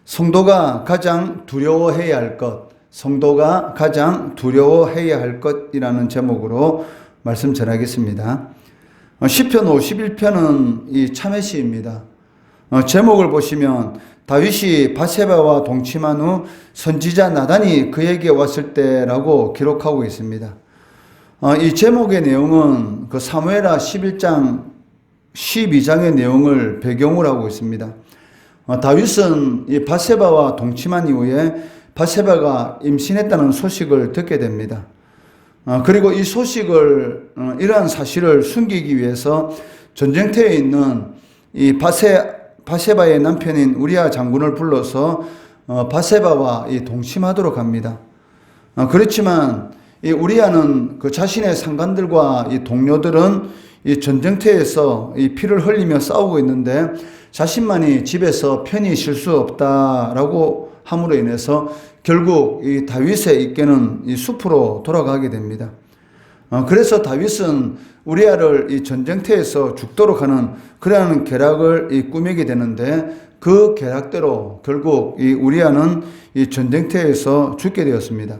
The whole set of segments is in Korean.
성도가 가장 두려워해야 할 것, 성도가 가장 두려워해야 할 것이라는 제목으로 말씀 전하겠습니다. 시편 51편은 이 참회시입니다. 제목을 보시면 다윗이 바세바와 동침한 후 선지자 나단이 그에게 왔을 때라고 기록하고 있습니다. 이 제목의 내용은 그 사무엘하 11장 12장의 내용을 배경으로 하고 있습니다. 다윗은 이 바세바와 동침한 이후에 바세바가 임신했다는 소식을 듣게 됩니다. 그리고 이 소식을 이러한 사실을 숨기기 위해서 전쟁터에 있는 이 바세바의 남편인 우리아 장군을 불러서 바세바와 이 동침하도록 합니다. 그렇지만 이 우리아는 그 자신의 상관들과 이 동료들은 이 전쟁터에서 이 피를 흘리며 싸우고 있는데 자신만이 집에서 편히 쉴 수 없다라고 함으로 인해서 결국 이 다윗의 입계는 이 숲으로 돌아가게 됩니다. 그래서 다윗은 우리아를 이 전쟁터에서 죽도록 하는 그러한 계략을 이 꾸미게 되는데 그 계략대로 결국 이 우리아는 이 전쟁터에서 죽게 되었습니다.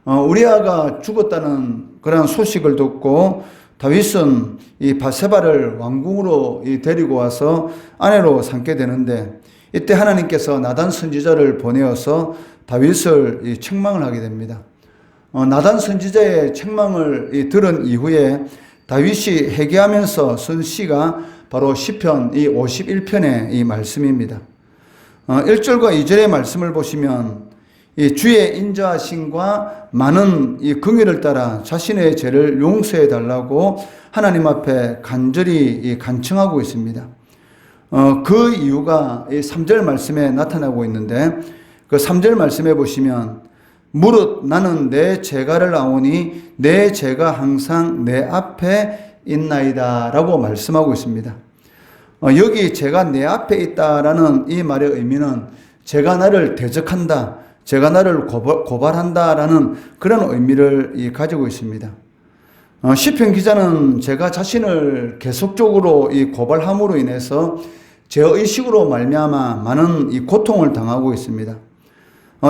우리아가 죽었다는 그러한 소식을 듣고 다윗은 이 바세바를 왕궁으로 데리고 와서 아내로 삼게 되는데 이때 하나님께서 나단 선지자를 보내어서 다윗을 책망을 하게 됩니다. 나단 선지자의 책망을 들은 이후에 다윗이 회개하면서 쓴 시가 바로 시편 51편의 이 말씀입니다. 1절과 2절의 말씀을 보시면 이 주의 인자하심과 많은 이 긍휼을 따라 자신의 죄를 용서해 달라고 하나님 앞에 간절히 간청하고 있습니다. 그 이유가 이 3절 말씀에 나타나고 있는데 그 3절 말씀에 보시면 무릇 나는 내 죄가를 아오니 내 죄가 항상 내 앞에 있나이다 라고 말씀하고 있습니다. 여기 죄가 내 앞에 있다라는 이 말의 의미는 죄가 나를 대적한다, 죄가 나를 고발한다라는 그런 의미를 가지고 있습니다. 시편 기자는 제가 자신을 계속적으로 이 고발함으로 인해서 죄의식으로 말미암아 많은 이 고통을 당하고 있습니다.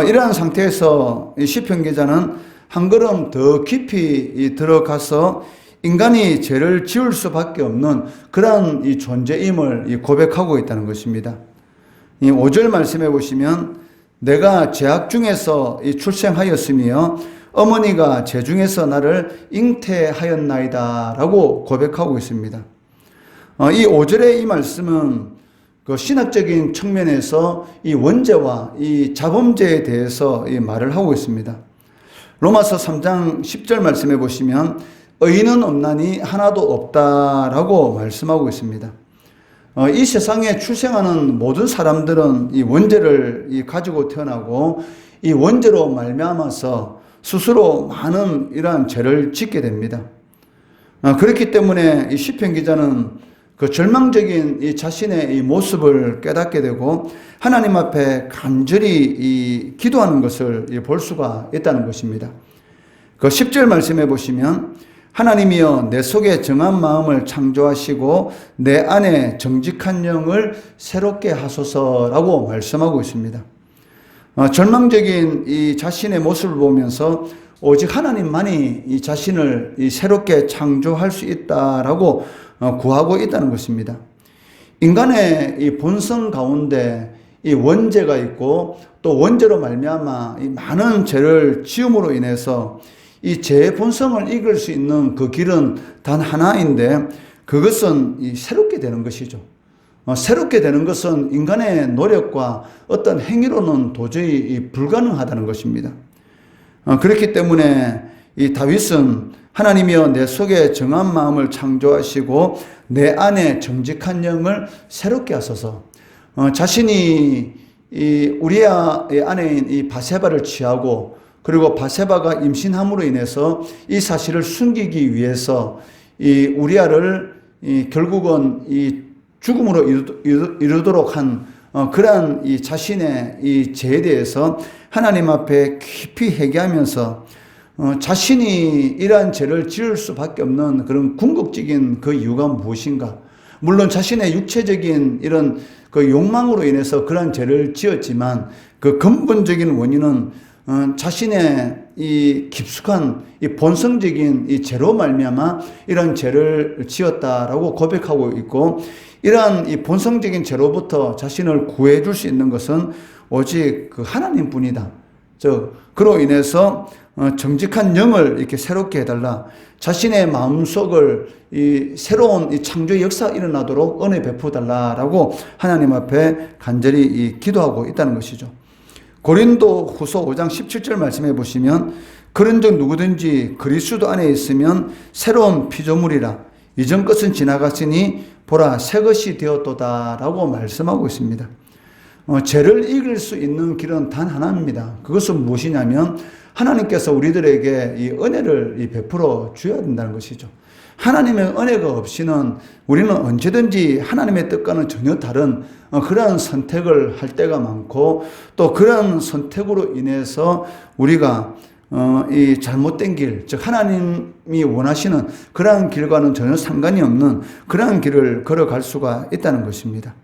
이러한 상태에서 이 시편 기자는 한 걸음 더 깊이 들어가서 인간이 죄를 지을 수밖에 없는 그러한 이 존재임을 고백하고 있다는 것입니다. 이 5절 말씀해 보시면 내가 죄악 중에서 출생하였으며 어머니가 죄 중에서 나를 잉태하였나이다 라고 고백하고 있습니다. 이 5절의 이 말씀은 그 신학적인 측면에서 이 원죄와 이 자범죄에 대해서 이 말을 하고 있습니다. 로마서 3장 10절 말씀해 보시면 의인은 없나니 하나도 없다라고 말씀하고 있습니다. 이 세상에 출생하는 모든 사람들은 이 원죄를 가지고 태어나고 이 원죄로 말미암아서 스스로 많은 이러한 죄를 짓게 됩니다. 그렇기 때문에 이 시편 기자는 그 절망적인 이 자신의 이 모습을 깨닫게 되고 하나님 앞에 간절히 기도하는 것을 볼 수가 있다는 것입니다. 그 10절 말씀해 보시면 하나님이여 내 속에 정한 마음을 창조하시고 내 안에 정직한 영을 새롭게 하소서라고 말씀하고 있습니다. 절망적인 이 자신의 모습을 보면서 오직 하나님만이 이 자신을 새롭게 창조할 수 있다라고 구하고 있다는 것입니다. 인간의 이 본성 가운데 이 원죄가 있고 또 원죄로 말미암아 이 많은 죄를 지음으로 인해서 이 죄의 본성을 이길 수 있는 그 길은 단 하나인데 그것은 이 새롭게 되는 것이죠. 새롭게 되는 것은 인간의 노력과 어떤 행위로는 도저히 불가능하다는 것입니다. 그렇기 때문에 이 다윗은 하나님이여 내 속에 정한 마음을 창조하시고 내 안에 정직한 영을 새롭게 하소서. 자신이 이 우리아의 아내인 이 바세바를 취하고 그리고 바세바가 임신함으로 인해서 이 사실을 숨기기 위해서 이 우리아를 결국은 이 죽음으로 이르도록 한 그러한 이 자신의 이 죄에 대해서 하나님 앞에 깊이 회개하면서 자신이 이러한 죄를 지을 수밖에 없는 그런 궁극적인 그 이유가 무엇인가? 물론 자신의 육체적인 이런 그 욕망으로 인해서 그런 죄를 지었지만 그 근본적인 원인은 자신의 이 깊숙한 이 본성적인 이 죄로 말미암아 이런 죄를 지었다라고 고백하고 있고, 이러한 이 본성적인 죄로부터 자신을 구해 줄 수 있는 것은 오직 그 하나님뿐이다. 그로 인해서 정직한 영을 이렇게 새롭게 해달라. 자신의 마음속을 이 새로운 이 창조의 역사가 일어나도록 은혜 베푸달라라고 하나님 앞에 간절히 기도하고 있다는 것이죠. 고린도 후서 5장 17절 말씀해 보시면, 그런즉 누구든지 그리스도 안에 있으면 새로운 피조물이라. 이전 것은 지나갔으니 보라 새 것이 되었도다라고 말씀하고 있습니다. 죄를 이길 수 있는 길은 단 하나입니다. 그것은 무엇이냐면 하나님께서 우리들에게 이 은혜를 베풀어 주어야 된다는 것이죠. 하나님의 은혜가 없이는 우리는 언제든지 하나님의 뜻과는 전혀 다른 그러한 선택을 할 때가 많고, 또 그런 선택으로 인해서 우리가 이 잘못된 길, 즉 하나님이 원하시는 그러한 길과는 전혀 상관이 없는 그러한 길을 걸어갈 수가 있다는 것입니다.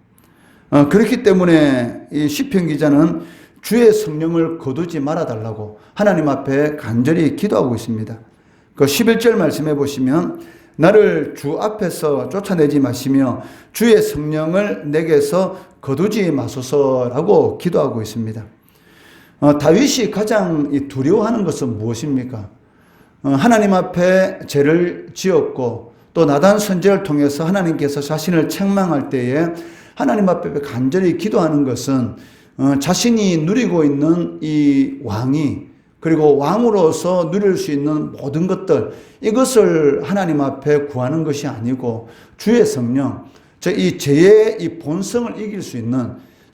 그렇기 때문에 이 시편 기자는 주의 성령을 거두지 말아달라고 하나님 앞에 간절히 기도하고 있습니다. 그 11절 말씀해 보시면, 나를 주 앞에서 쫓아내지 마시며 주의 성령을 내게서 거두지 마소서라고 기도하고 있습니다. 다윗이 가장 두려워하는 것은 무엇입니까? 하나님 앞에 죄를 지었고, 또 나단 선지자를 통해서 하나님께서 자신을 책망할 때에 하나님 앞에 간절히 기도하는 것은 자신이 누리고 있는 이 왕이, 그리고 왕으로서 누릴 수 있는 모든 것들, 이것을 하나님 앞에 구하는 것이 아니고 주의 성령, 이 죄의 이 본성을 이길 수 있는,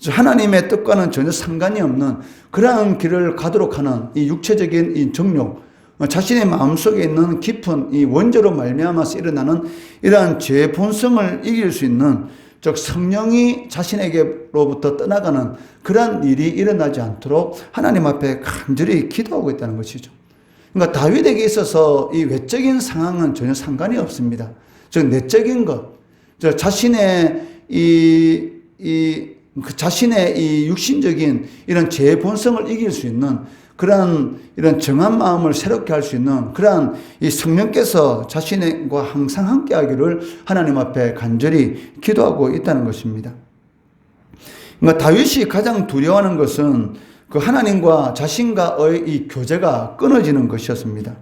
하나님의 뜻과는 전혀 상관이 없는 그러한 길을 가도록 하는 이 육체적인 이 정욕, 자신의 마음속에 있는 깊은 이 원죄로 말미암아서 일어나는 이러한 죄의 본성을 이길 수 있는, 즉 성령이 자신에게로부터 떠나가는 그러한 일이 일어나지 않도록 하나님 앞에 간절히 기도하고 있다는 것이죠. 그러니까 다윗에게 있어서 이 외적인 상황은 전혀 상관이 없습니다. 즉 내적인 것, 즉 자신의 자신의 이 육신적인 이런 죄의 본성을 이길 수 있는 이런 정한 마음을 새롭게 할 수 있는 그러한 이 성령께서 자신과 항상 함께 하기를 하나님 앞에 간절히 기도하고 있다는 것입니다. 그러니까 다윗이 가장 두려워하는 것은 그 하나님과 자신과의 이 교제가 끊어지는 것이었습니다.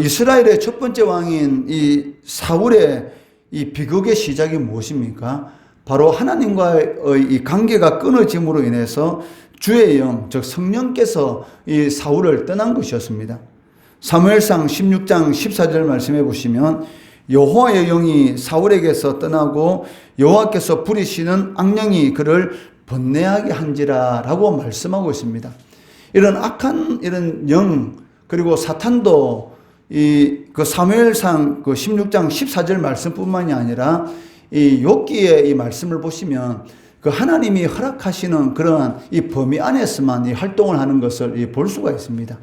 이스라엘의 첫 번째 왕인 이 사울의 이 비극의 시작이 무엇입니까? 바로 하나님과의 이 관계가 끊어짐으로 인해서 주의 영, 즉 성령께서 이 사울을 떠난 것이었습니다. 사무엘상 16장 14절 말씀해 보시면, 여호와의 영이 사울에게서 떠나고 여호와께서 부리시는 악령이 그를 번뇌하게 한지라라고 말씀하고 있습니다. 이런 악한 이런 영, 그리고 사탄도 그 사무엘상 그 16장 14절 말씀뿐만이 아니라 이 욥기의 이 말씀을 보시면 그 하나님이 허락하시는 그러한 이 범위 안에서만 이 활동을 하는 것을 볼 수가 있습니다.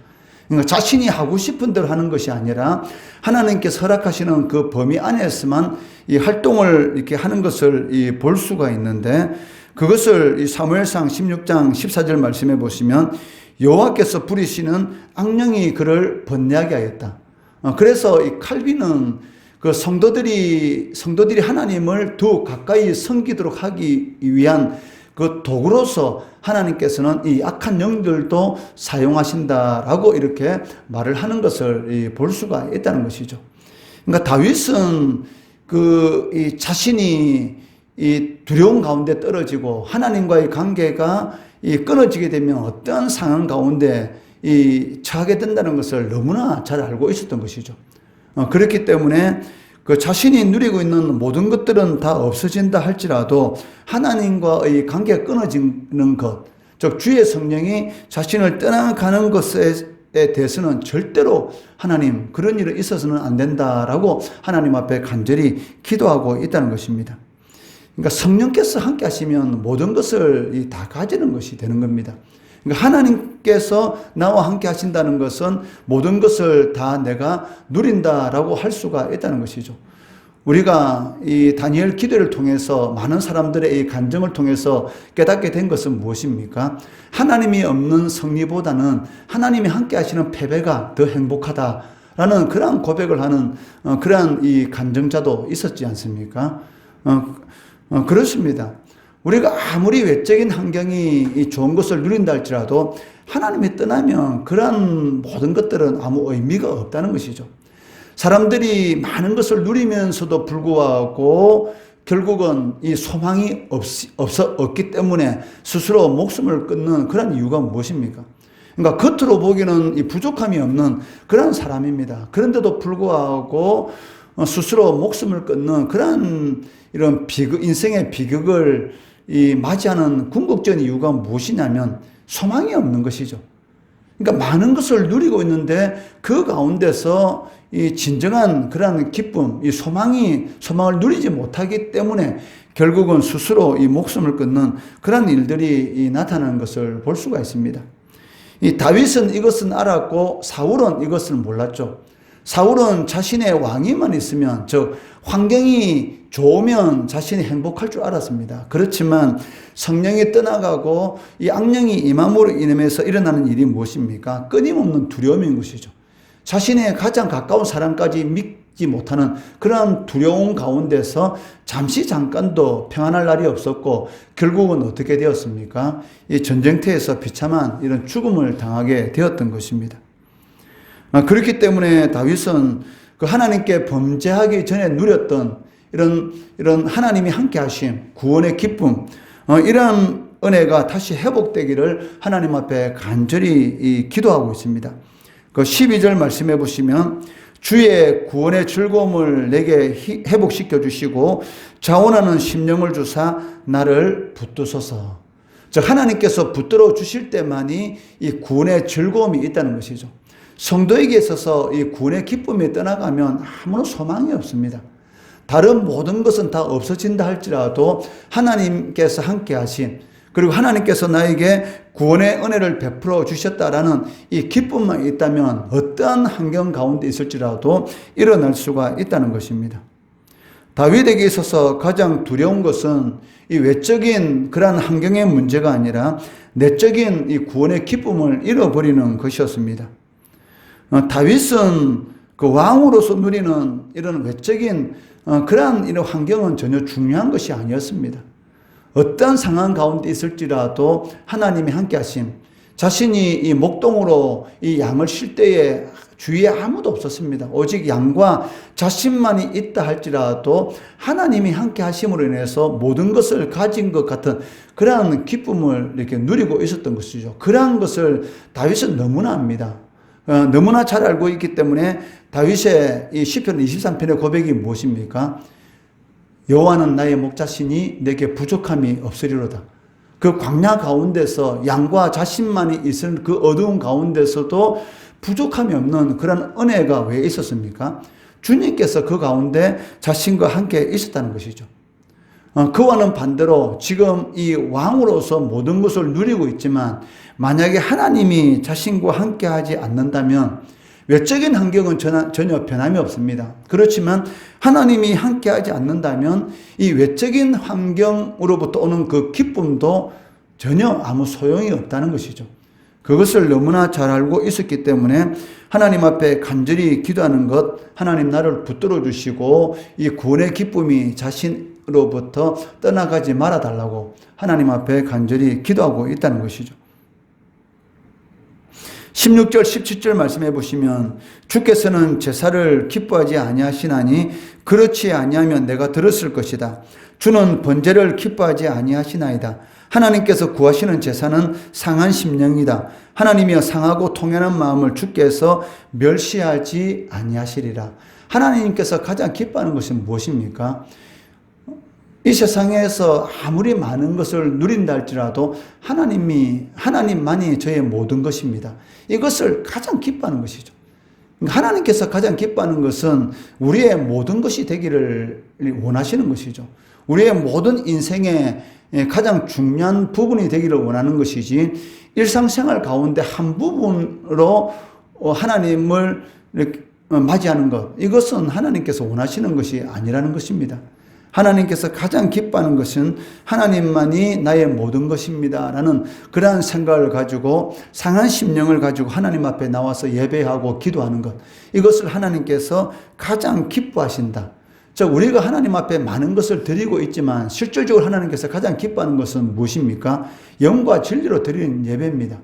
그러니까 자신이 하고 싶은 대로 하는 것이 아니라 하나님께서 허락하시는 그 범위 안에서만 이 활동을 이렇게 하는 것을 볼 수가 있는데, 그것을 이 사무엘상 16장 14절 말씀해 보시면, 여호와께서 부리시는 악령이 그를 번뇌하게 하였다. 그래서 이 칼빈은 그 성도들이 하나님을 더 가까이 섬기도록 하기 위한 그 도구로서 하나님께서는 이 악한 영들도 사용하신다라고 이렇게 말을 하는 것을 볼 수가 있다는 것이죠. 그러니까 다윗은 이 자신이 이 두려움 가운데 떨어지고 하나님과의 관계가 끊어지게 되면 어떠한 상황 가운데 처하게 된다는 것을 너무나 잘 알고 있었던 것이죠. 그렇기 때문에 그 자신이 누리고 있는 모든 것들은 다 없어진다 할지라도 하나님과의 관계가 끊어지는 것, 즉 주의 성령이 자신을 떠나가는 것에 대해서는 절대로 하나님 그런 일이 있어서는 안 된다라고 하나님 앞에 간절히 기도하고 있다는 것입니다. 그러니까 성령께서 함께 하시면 모든 것을 다 가지는 것이 되는 겁니다. 그러니까 하나님께서 나와 함께 하신다는 것은 모든 것을 다 내가 누린다라고 할 수가 있다는 것이죠. 우리가 이 다니엘 기도를 통해서 많은 사람들의 이 간증을 통해서 깨닫게 된 것은 무엇입니까? 하나님이 없는 승리보다는 하나님이 함께 하시는 패배가 더 행복하다라는 그러한 고백을 하는 그러한 이 간증자도 있었지 않습니까? 그렇습니다. 우리가 아무리 외적인 환경이 좋은 것을 누린다 할지라도 하나님이 떠나면 그러한 모든 것들은 아무 의미가 없다는 것이죠. 사람들이 많은 것을 누리면서도 불구하고 결국은 이 소망이 없기 때문에 스스로 목숨을 끊는 그런 이유가 무엇입니까? 그러니까 겉으로 보기는 이 부족함이 없는 그런 사람입니다. 그런데도 불구하고 스스로 목숨을 끊는 그런 이런 인생의 비극을 맞이하는 궁극적인 이유가 무엇이냐면 소망이 없는 것이죠. 그러니까 많은 것을 누리고 있는데 그 가운데서 이 진정한 그러한 기쁨, 이 소망을 누리지 못하기 때문에 결국은 스스로 이 목숨을 끊는 그런 일들이 나타나는 것을 볼 수가 있습니다. 이 다윗은 이것은 알았고 사울은 이것을 몰랐죠. 사울은 자신의 왕위만 있으면, 즉 환경이 좋으면 자신이 행복할 줄 알았습니다. 그렇지만 성령이 떠나가고 이 악령이 임함으로 인해서 일어나는 일이 무엇입니까? 끊임없는 두려움인 것이죠. 자신의 가장 가까운 사람까지 믿지 못하는 그런 두려움 가운데서 잠깐도 평안할 날이 없었고 결국은 어떻게 되었습니까? 이 전쟁터에서 비참한 이런 죽음을 당하게 되었던 것입니다. 그렇기 때문에 다윗은 그 하나님께 범죄하기 전에 누렸던 이런 하나님이 함께 하심, 구원의 기쁨, 이러한 은혜가 다시 회복되기를 하나님 앞에 간절히 기도하고 있습니다. 그 12절 말씀해 보시면 주의 구원의 즐거움을 내게 회복시켜 주시고 자원하는 심령을 주사 나를 붙드소서. 즉 하나님께서 붙들어 주실 때만이 이 구원의 즐거움이 있다는 것이죠. 성도에게 있어서 이 구원의 기쁨이 떠나가면 아무런 소망이 없습니다. 다른 모든 것은 다 없어진다 할지라도 하나님께서 함께 하신, 그리고 하나님께서 나에게 구원의 은혜를 베풀어 주셨다라는 이 기쁨만 있다면 어떠한 환경 가운데 있을지라도 일어날 수가 있다는 것입니다. 다윗에게 있어서 가장 두려운 것은 이 외적인 그러한 환경의 문제가 아니라 내적인 이 구원의 기쁨을 잃어버리는 것이었습니다. 다윗은 그 왕으로서 누리는 이런 외적인 그러한 이런 환경은 전혀 중요한 것이 아니었습니다. 어떠한 상황 가운데 있을지라도 하나님이 함께 하심, 자신이 이 목동으로 이 양을 쉴 때에 주위에 아무도 없었습니다. 오직 양과 자신만이 있다 할지라도 하나님이 함께 하심으로 인해서 모든 것을 가진 것 같은 그러한 기쁨을 이렇게 누리고 있었던 것이죠. 그러한 것을 다윗은 너무나 압니다. 너무나 잘 알고 있기 때문에 다윗의 이 시편 23편의 고백이 무엇입니까? 여호와는 나의 목자시니 내게 부족함이 없으리로다. 그 광야 가운데서 양과 자신만이 있을 그 어두운 가운데서도 부족함이 없는 그런 은혜가 왜 있었습니까? 주님께서 그 가운데 자신과 함께 있었다는 것이죠. 그와는 반대로 지금 이 왕으로서 모든 것을 누리고 있지만 만약에 하나님이 자신과 함께 하지 않는다면 외적인 환경은 전혀 변함이 없습니다. 그렇지만 하나님이 함께 하지 않는다면 이 외적인 환경으로부터 오는 그 기쁨도 전혀 아무 소용이 없다는 것이죠. 그것을 너무나 잘 알고 있었기 때문에 하나님 앞에 간절히 기도하는 것, 하나님 나를 붙들어 주시고 이 구원의 기쁨이 자신으로부터 떠나가지 말아달라고 하나님 앞에 간절히 기도하고 있다는 것이죠. 16절 17절 말씀해 보시면 주께서는 제사를 기뻐하지 아니하시나니 그렇지 아니하면 내가 들었을 것이다. 주는 번제를 기뻐하지 아니하시나이다. 하나님께서 구하시는 제사는 상한 심령이다. 하나님이여 상하고 통연한 마음을 주께서 멸시하지 아니하시리라. 하나님께서 가장 기뻐하는 것은 무엇입니까? 이 세상에서 아무리 많은 것을 누린다 할지라도 하나님만이 저의 모든 것입니다. 이것을 가장 기뻐하는 것이죠. 하나님께서 가장 기뻐하는 것은 우리의 모든 것이 되기를 원하시는 것이죠. 우리의 모든 인생의 가장 중요한 부분이 되기를 원하는 것이지 일상생활 가운데 한 부분으로 하나님을 맞이하는 것, 이것은 하나님께서 원하시는 것이 아니라는 것입니다. 하나님께서 가장 기뻐하는 것은 하나님만이 나의 모든 것입니다 라는 그러한 생각을 가지고 상한 심령을 가지고 하나님 앞에 나와서 예배하고 기도하는 것, 이것을 하나님께서 가장 기뻐하신다. 즉 우리가 하나님 앞에 많은 것을 드리고 있지만 실질적으로 하나님께서 가장 기뻐하는 것은 무엇입니까? 영과 진리로 드리는 예배입니다.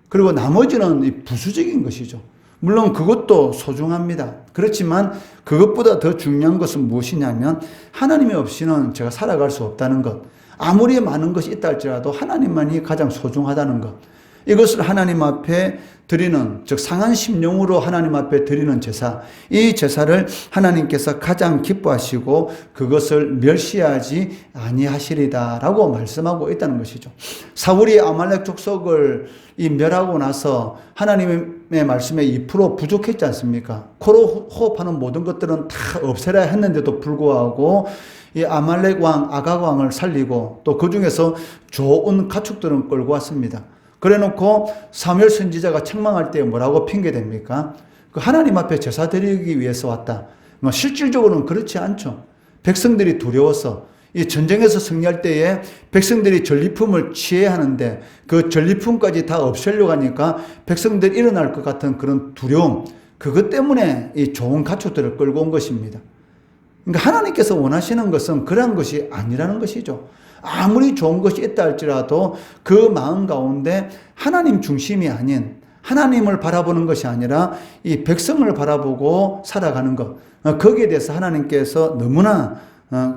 그리고 나머지는 부수적인 것이죠. 물론 그것도 소중합니다. 그렇지만 그것보다 더 중요한 것은 무엇이냐면 하나님이 없이는 제가 살아갈 수 없다는 것. 아무리 많은 것이 있다 할지라도 하나님만이 가장 소중하다는 것. 이것을 하나님 앞에 드리는, 즉 상한 심령으로 하나님 앞에 드리는 제사, 이 제사를 하나님께서 가장 기뻐하시고 그것을 멸시하지 아니하시리다라고 말씀하고 있다는 것이죠. 사울이 아말렉 족속을 멸하고 나서 하나님의 말씀에 2% 부족했지 않습니까? 코로 호흡하는 모든 것들은 다 없애라 했는데도 불구하고 이 아말렉 왕 아각 왕을 살리고 또 그 중에서 좋은 가축들은 끌고 왔습니다. 그래 놓고 사무엘 선지자가 책망할 때 뭐라고 핑계댑니까? 그 하나님 앞에 제사 드리기 위해서 왔다. 실질적으로는 그렇지 않죠. 백성들이 두려워서 이 전쟁에서 승리할 때에 백성들이 전리품을 취해야 하는데 그 전리품까지 다 없애려고 하니까 백성들이 일어날 것 같은 그런 두려움, 그것 때문에 이 좋은 가축들을 끌고 온 것입니다. 그러니까 하나님께서 원하시는 것은 그러한 것이 아니라는 것이죠. 아무리 좋은 것이 있다 할지라도 그 마음 가운데 하나님 중심이 아닌, 하나님을 바라보는 것이 아니라 이 백성을 바라보고 살아가는 것, 거기에 대해서 하나님께서 너무나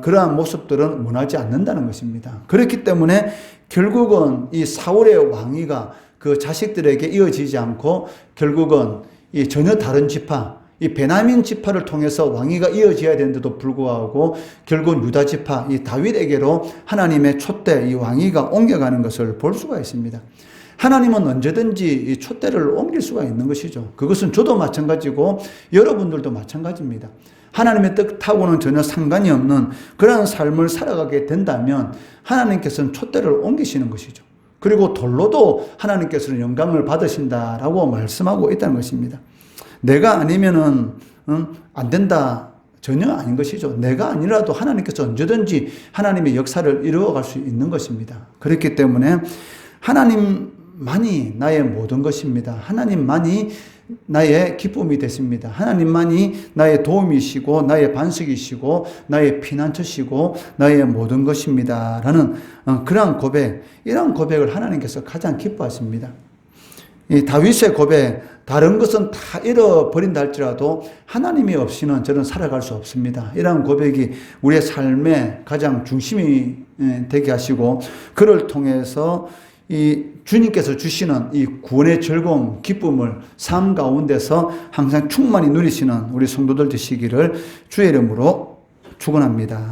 그러한 모습들은 원하지 않는다는 것입니다. 그렇기 때문에 결국은 이 사울의 왕위가 그 자식들에게 이어지지 않고 결국은 이 전혀 다른 지파, 이 베냐민 지파를 통해서 왕위가 이어져야 되는데도 불구하고 결국 유다 지파, 이 다윗에게로 하나님의 촛대, 이 왕위가 옮겨가는 것을 볼 수가 있습니다. 하나님은 언제든지 이 촛대를 옮길 수가 있는 것이죠. 그것은 저도 마찬가지고 여러분들도 마찬가지입니다. 하나님의 뜻하고는 전혀 상관이 없는 그런 삶을 살아가게 된다면 하나님께서는 촛대를 옮기시는 것이죠. 그리고 돌로도 하나님께서는 영광을 받으신다라고 말씀하고 있다는 것입니다. 내가 아니면은 안 된다. 전혀 아닌 것이죠. 내가 아니라도 하나님께서 언제든지 하나님의 역사를 이루어갈 수 있는 것입니다. 그렇기 때문에 하나님만이 나의 모든 것입니다. 하나님만이 나의 기쁨이 되십니다. 하나님만이 나의 도움이시고 나의 반석이시고 나의 피난처시고 나의 모든 것입니다. 라는 그러한 고백, 이러한 고백을 하나님께서 가장 기뻐하십니다. 이 다윗의 고백, 다른 것은 다 잃어버린다 할지라도 하나님이 없이는 저는 살아갈 수 없습니다. 이러한 고백이 우리의 삶의 가장 중심이 되게 하시고 그를 통해서 이 주님께서 주시는 이 구원의 즐거움, 기쁨을 삶 가운데서 항상 충만히 누리시는 우리 성도들 되시기를 주의 이름으로 축원합니다.